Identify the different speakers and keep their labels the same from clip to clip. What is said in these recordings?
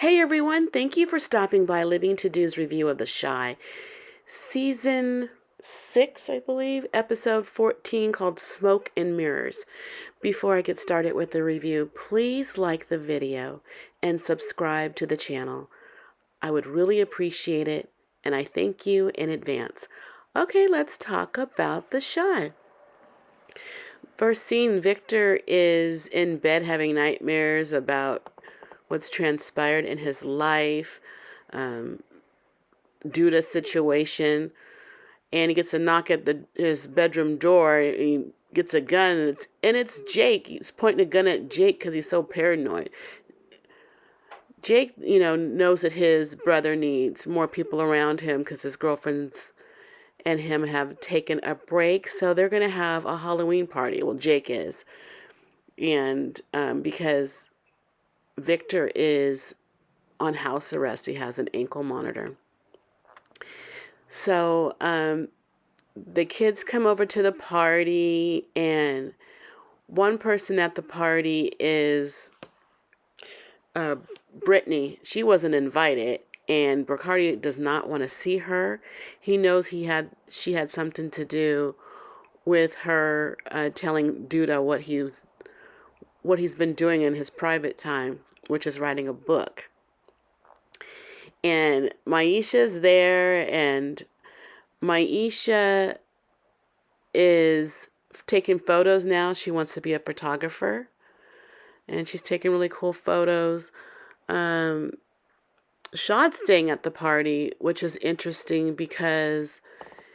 Speaker 1: Hey everyone, thank you for stopping by Living To Do's review of The Shy. Season 6, I believe, episode 14 called Smoke and Mirrors. Before I get started with the review, please like the video and subscribe to the channel. I would really appreciate it, and I thank you in advance. Okay, let's talk about The Shy. First scene, Victor is in bed having nightmares about what's transpired in his life due to situation, and he gets a knock at his bedroom door. He gets a gun, and it's Jake. He's pointing a gun at Jake because he's so paranoid. Jake, knows that his brother needs more people around him because his girlfriends and him have taken a break, so they're gonna have a Halloween party. Well, Jake is, and because Victor is on house arrest, he has an ankle monitor. So the kids come over to the party, and one person at the party is Brittany. She wasn't invited, and Bacardi does not want to see her. He knows she had something to do with her telling Duda what he's been doing in his private time, which is writing a book. And Maisha's there, and Maisha is taking photos now. She wants to be a photographer, and she's taking really cool photos. Shad's staying at the party, which is interesting because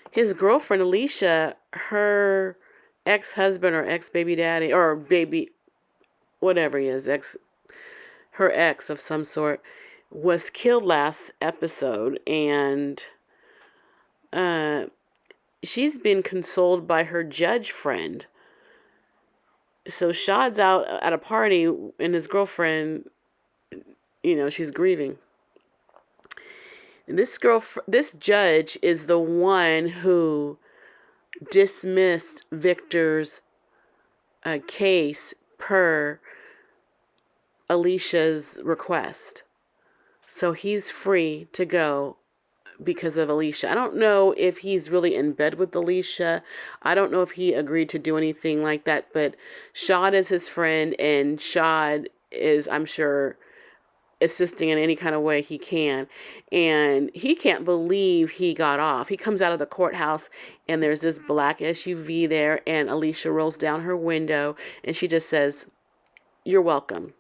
Speaker 1: his girlfriend Alicia, her ex-husband or ex-baby daddy or baby, whatever he is, her ex of some sort, was killed last episode, and she's been consoled by her judge friend. So Shad's out at a party, and his girlfriend, she's grieving. And this judge is the one who dismissed Victor's case per Alicia's request. So he's free to go because of Alicia. I don't know if he's really in bed with Alicia. I don't know if he agreed to do anything like that, but Shad is his friend, and Shad is, I'm sure, assisting in any kind of way he can. And he can't believe he got off. He comes out of the courthouse, and there's this black SUV there, and Alicia rolls down her window, and she just says, "You're welcome."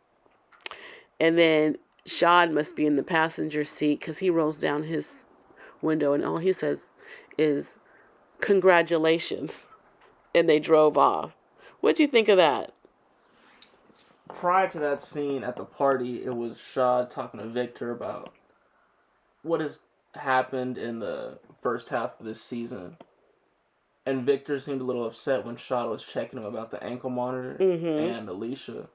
Speaker 1: And then Shad must be in the passenger seat because he rolls down his window, and all he says is, "Congratulations." And they drove off. What'd you think of that?
Speaker 2: Prior to that scene at the party, it was Shad talking to Victor about what has happened in the first half of this season. And Victor seemed a little upset when Shad was checking him about the ankle monitor and Alicia.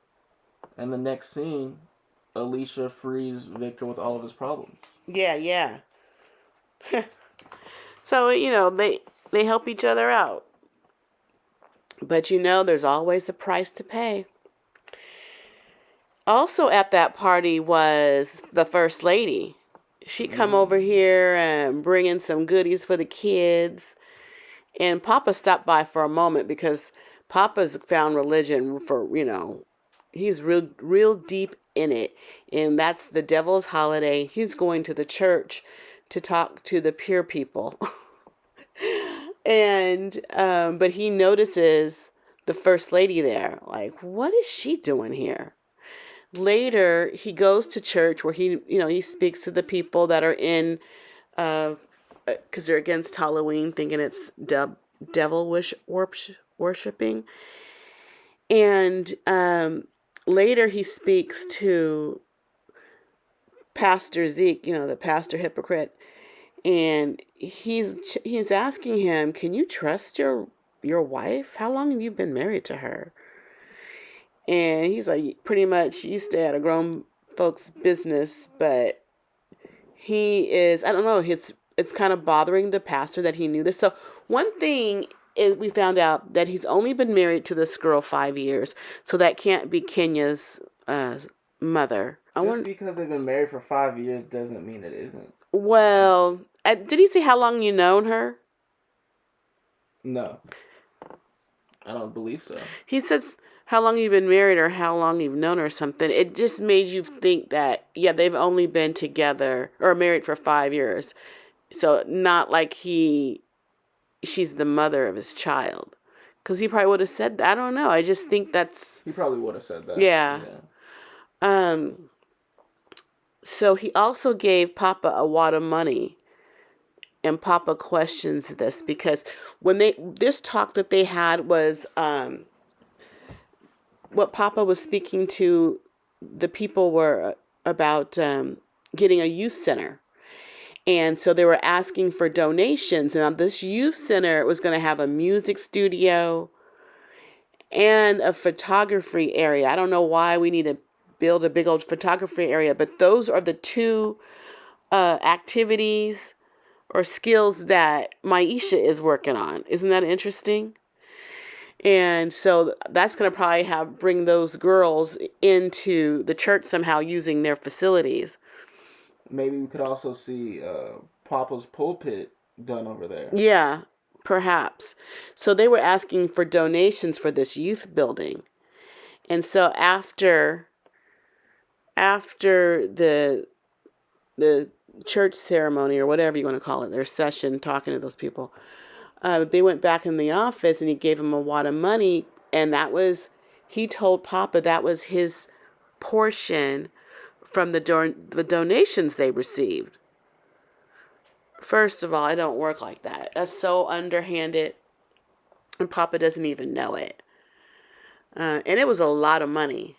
Speaker 2: And the next scene, Alicia frees Victor with all of his problems.
Speaker 1: Yeah. So, they help each other out. But there's always a price to pay. Also at that party was the First Lady. She come over here and bringing some goodies for the kids. And Papa stopped by for a moment because Papa's found religion for, he's real deep in it. And that's the devil's holiday. He's going to the church to talk to the pure people. And, but he notices the First Lady there. Like, what is she doing here? Later, he goes to church where he speaks to the people that are in, because they're against Halloween, thinking it's devil worshiping. And later, he speaks to Pastor Zeke, the pastor hypocrite, and he's asking him, "Can you trust your wife? How long have you been married to her?" And he's like, "Pretty much, you stay out of grown folks' business." But he is, I don't know, it's kind of bothering the pastor that he knew this. So one thing is, we found out that he's only been married to this girl 5 years. So that can't be Kenya's mother. I
Speaker 2: Just
Speaker 1: want.
Speaker 2: because they've been married for 5 years doesn't mean it isn't.
Speaker 1: Well, did he say how long you known her?
Speaker 2: No, I don't believe so.
Speaker 1: He said how long you've been married or how long you've known her or something. It just made you think that, yeah, they've only been together or married for 5 years. So not like she's the mother of his child. Because he probably would have said that. I don't know. I just think that's,
Speaker 2: He probably would have said that.
Speaker 1: yeah.
Speaker 2: Yeah.
Speaker 1: Um, so he also gave Papa a wad of money. And Papa questions this because this talk that they had was what Papa was speaking to the people were about getting a youth center. And so they were asking for donations. And this youth center was going to have a music studio and a photography area. I don't know why we need to build a big old photography area, but those are the two activities or skills that Maisha is working on. Isn't that interesting? And so that's going to probably bring those girls into the church somehow using their facilities.
Speaker 2: Maybe we could also see Papa's pulpit done over there.
Speaker 1: Yeah, perhaps. So they were asking for donations for this youth building. And so after the church ceremony or whatever you want to call it, their session talking to those people, they went back in the office and he gave them a wad of money. And he told Papa that was his portion from the donations they received. First of all, I don't work like that. That's so underhanded, and Papa doesn't even know it. And it was a lot of money.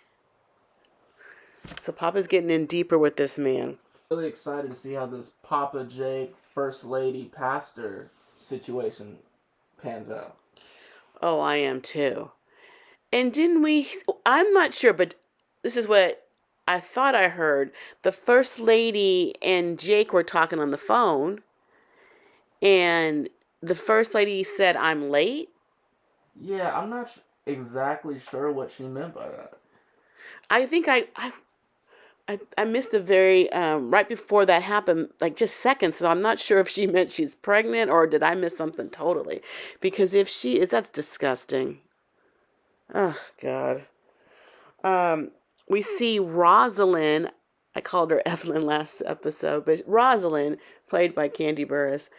Speaker 1: So Papa's getting in deeper with this man.
Speaker 2: Really excited to see how this Papa Jake First Lady Pastor situation pans out.
Speaker 1: Oh, I am too. And didn't we? I'm not sure, but this is what I thought I heard. The First Lady and Jake were talking on the phone, and the First Lady said, "I'm late."
Speaker 2: Yeah, I'm not exactly sure what she meant by that.
Speaker 1: I think I missed the very right before that happened, like just seconds. So I'm not sure if she meant she's pregnant or did I miss something totally? Because if she is, that's disgusting. Oh God. We see Rosalind. I called her Evelyn last episode, but Rosalind, played by Candy Burris,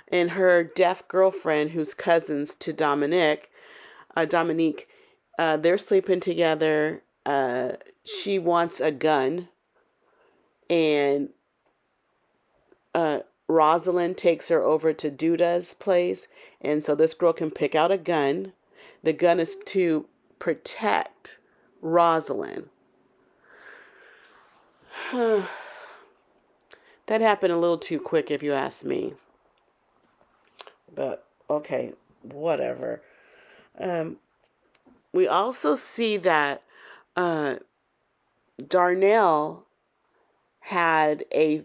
Speaker 1: and her deaf girlfriend, who's cousins to Dominique. They're sleeping together. She wants a gun, and Rosalind takes her over to Duda's place, and so this girl can pick out a gun. The gun is to protect Rosalind. That happened a little too quick, if you ask me. But okay, whatever. We also see that Darnell had a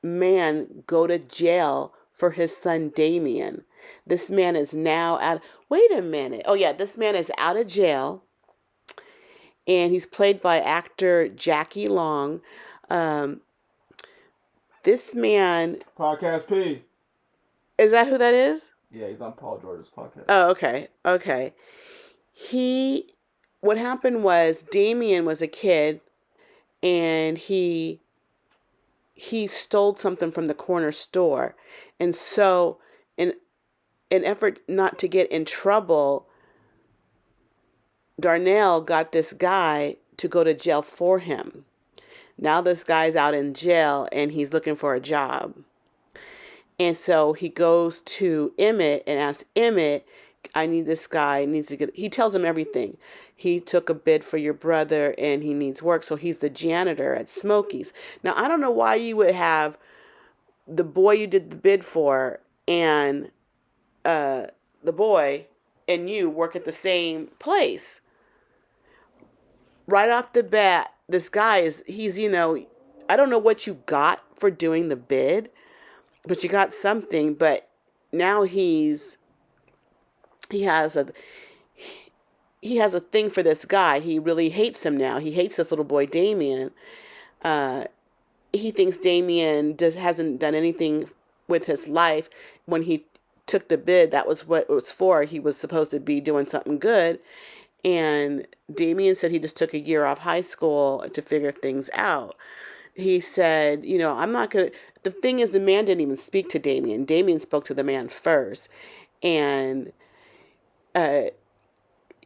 Speaker 1: man go to jail for his son Damien. This man is now out. Wait a minute. Oh yeah, this man is out of jail, and he's played by actor Jackie Long. Um, this man,
Speaker 2: Podcast P.
Speaker 1: is that who that is?
Speaker 2: Yeah, he's on Paul George's podcast.
Speaker 1: Oh, okay, okay. What happened was Damien was a kid, and he stole something from the corner store, and so in an effort not to get in trouble, Darnell got this guy to go to jail for him. Now this guy's out in jail and he's looking for a job. And so he goes to Emmett and asks Emmett, I need this guy, needs to get, he tells him everything. He took a bid for your brother and he needs work. So he's the janitor at Smokey's. Now, I don't know why you would have the boy you did the bid for and the boy and you work at the same place. Right off the bat, this guy I don't know what you got for doing the bid, but you got something. But now he has he has a thing for this guy. He really hates him now. He hates this little boy, Damien. Uh, he thinks Damien hasn't done anything with his life. When he took the bid, that was what it was for. He was supposed to be doing something good. And Damien said he just took a year off high school to figure things out. He said, I'm not going to. The thing is, the man didn't even speak to Damien. Damien spoke to the man first. And uh,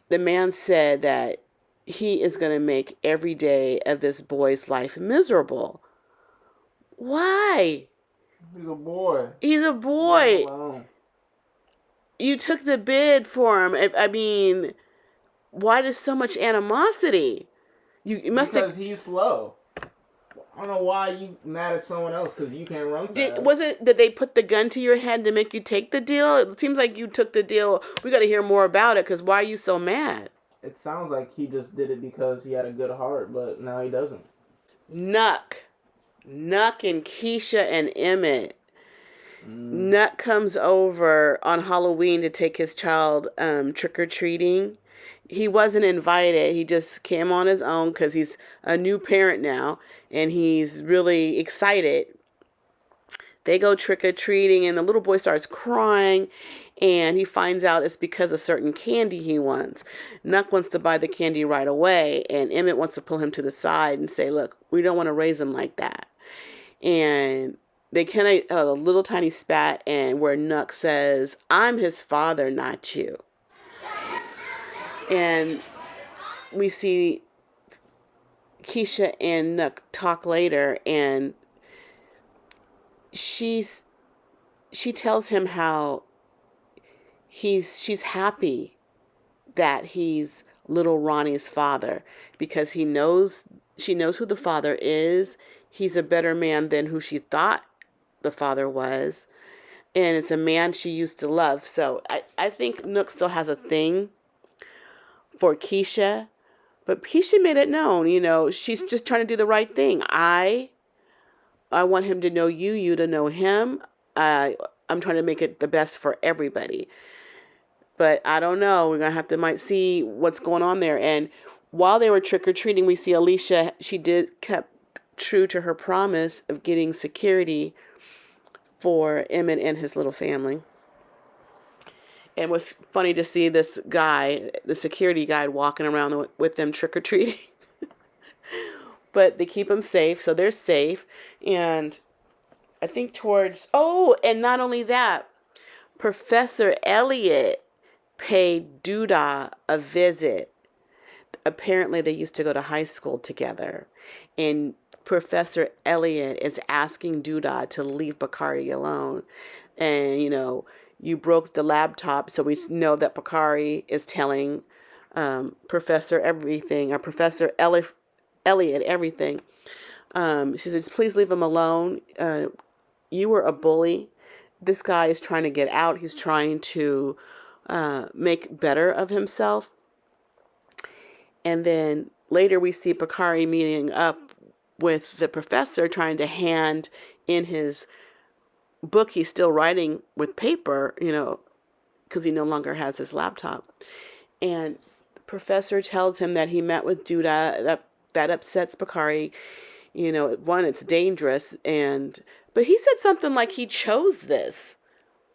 Speaker 1: the man said that he is going to make every day of this boy's life miserable. Why?
Speaker 2: He's a boy.
Speaker 1: He's a
Speaker 2: Leave him
Speaker 1: boy.
Speaker 2: alone.
Speaker 1: You took the bid for him. I mean, why does so much animosity? You must
Speaker 2: Because
Speaker 1: have.
Speaker 2: he's slow. I don't know why you mad at someone else because you can't run fast.
Speaker 1: Did they put the gun to your head to make you take the deal? It seems like you took the deal. We got to hear more about it, because why are you so mad?
Speaker 2: It sounds like he just did it because he had a good heart, but now he doesn't.
Speaker 1: Nuck. Nuck and Keisha and Emmett. Nuck comes over on Halloween to take his child trick-or-treating. He wasn't invited. He just came on his own because he's a new parent now, and he's really excited. They go trick-or-treating, and the little boy starts crying, and he finds out it's because of certain candy he wants. Nuck wants to buy the candy right away, and Emmett wants to pull him to the side and say, look, we don't want to raise him like that. And they kind of a little tiny spat, and where Nuck says, I'm his father, not you. And we see Keisha and Nuck talk later, and she tells him how she's happy that he's little Ronnie's father, because she knows who the father is. He's a better man than who she thought the father was, and it's a man she used to love. So I think Nook still has a thing for Keisha, but Keisha made it known, she's just trying to do the right thing. I want him to know you to know him. I'm trying to make it the best for everybody. But I don't know. We're going to have to might see what's going on there. And while they were trick-or-treating, we see Alicia, she kept true to her promise of getting security for Emmett and his little family. And it was funny to see this guy, the security guy, walking around with them trick-or-treating. But they keep them safe, so they're safe. And I think and not only that, Professor Elliot paid Duda a visit. Apparently, they used to go to high school together. And Professor Elliot is asking Duda to leave Bakari alone. And, you broke the laptop, so we know that Bakari is telling Professor everything, or Professor Elliot everything. She says, please leave him alone. You were a bully. This guy is trying to get out. He's trying to make better of himself. And then later we see Bakari meeting up with the professor, trying to hand in his book. He's still writing with paper, because he no longer has his laptop. And the professor tells him that he met with Duda. That upsets Bakari. One, it's dangerous, but he said something like he chose this.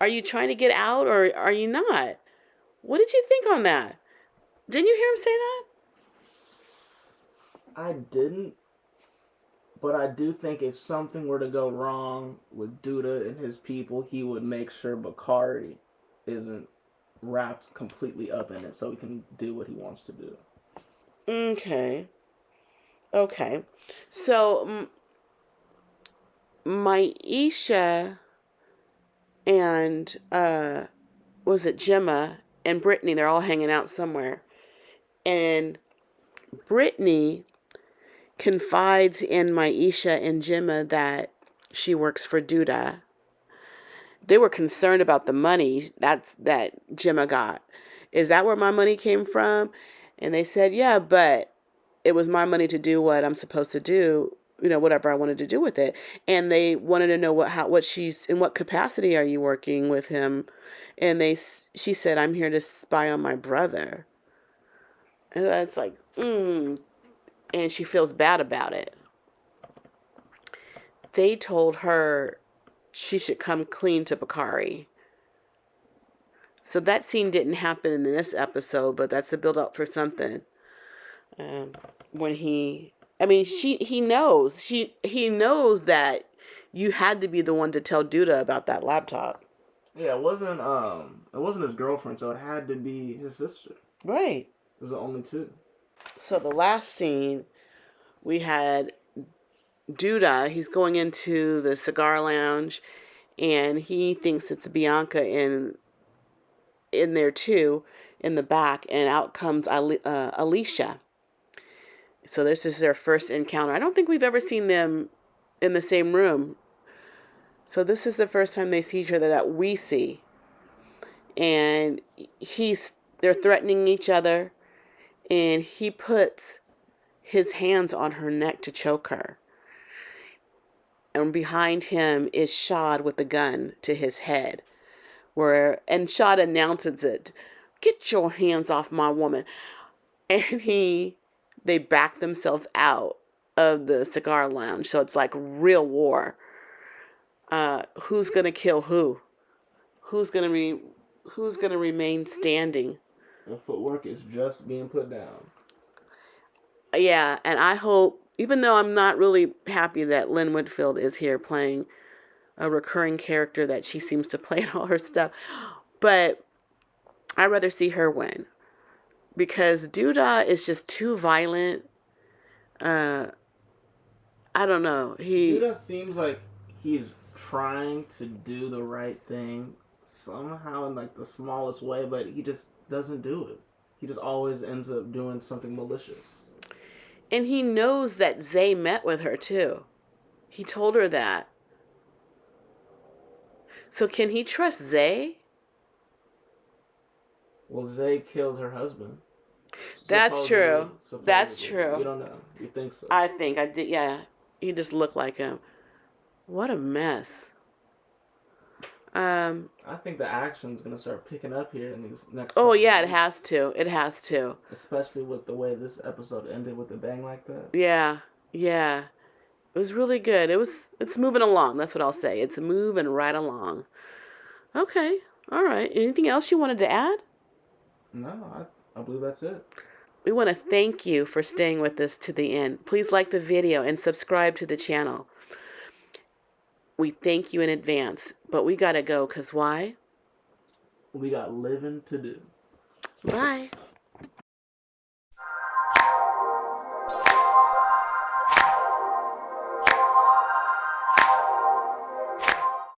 Speaker 1: Are you trying to get out, or are you not? What did you think on that? Didn't you hear him say that?
Speaker 2: I didn't, but I do think if something were to go wrong with Duda and his people, he would make sure Bakari isn't wrapped completely up in it so he can do what he wants to do.
Speaker 1: Okay. So, Maisha and, was it Gemma and Brittany, they're all hanging out somewhere. And Brittany confides in Maisha and Gemma that she works for Duda. They were concerned about the money that Gemma got. Is that where my money came from? And they said, yeah, but it was my money to do what I'm supposed to do, whatever I wanted to do with it. And they wanted to know what she's, in what capacity are you working with him? And she said, I'm here to spy on my brother. And it's like, and she feels bad about it. They told her she should come clean to Bakari. So that scene didn't happen in this episode, but that's a build up for something. Um, when he knows that you had to be the one to tell Duda about that laptop.
Speaker 2: Yeah, it wasn't his girlfriend, so it had to be his sister.
Speaker 1: Right.
Speaker 2: It was the only two.
Speaker 1: So the last scene, we had Duda. He's going into the cigar lounge, and he thinks it's Bianca in there too, in the back, and out comes Alicia. So this is their first encounter. I don't think we've ever seen them in the same room. So this is the first time they see each other that we see. And they're threatening each other, and he puts his hands on her neck to choke her. And behind him is Shad with a gun to his head. And Shad announces it. Get your hands off my woman. And they back themselves out of the cigar lounge. So it's like real war. Who's gonna kill who? Who's gonna remain standing?
Speaker 2: The footwork is just being put down.
Speaker 1: Yeah, and I hope, even though I'm not really happy that Lynn Whitfield is here playing a recurring character that she seems to play in all her stuff, but I'd rather see her win. Because Duda is just too violent. I don't know.
Speaker 2: Duda seems like he's trying to do the right thing somehow in like the smallest way, but he just doesn't do it. He just always ends up doing something malicious.
Speaker 1: And he knows that Zay met with her too. He told her that. So can he trust Zay?
Speaker 2: Well, Zay killed her husband.
Speaker 1: That's true. That's true.
Speaker 2: You don't know. You think so?
Speaker 1: I think I did. Yeah, he just looked like him. What a mess.
Speaker 2: I think the action's gonna start picking up here in these next.
Speaker 1: Oh yeah, it has to. It has to.
Speaker 2: Especially with the way this episode ended with a bang like that.
Speaker 1: Yeah, yeah. It was really good. It's moving along. That's what I'll say. It's moving right along. Okay. All right. Anything else you wanted to add?
Speaker 2: No, I believe that's it.
Speaker 1: We want to thank you for staying with us to the end. Please like the video and subscribe to the channel. We thank you in advance, but we got to go because why?
Speaker 2: We got living to do.
Speaker 1: Bye.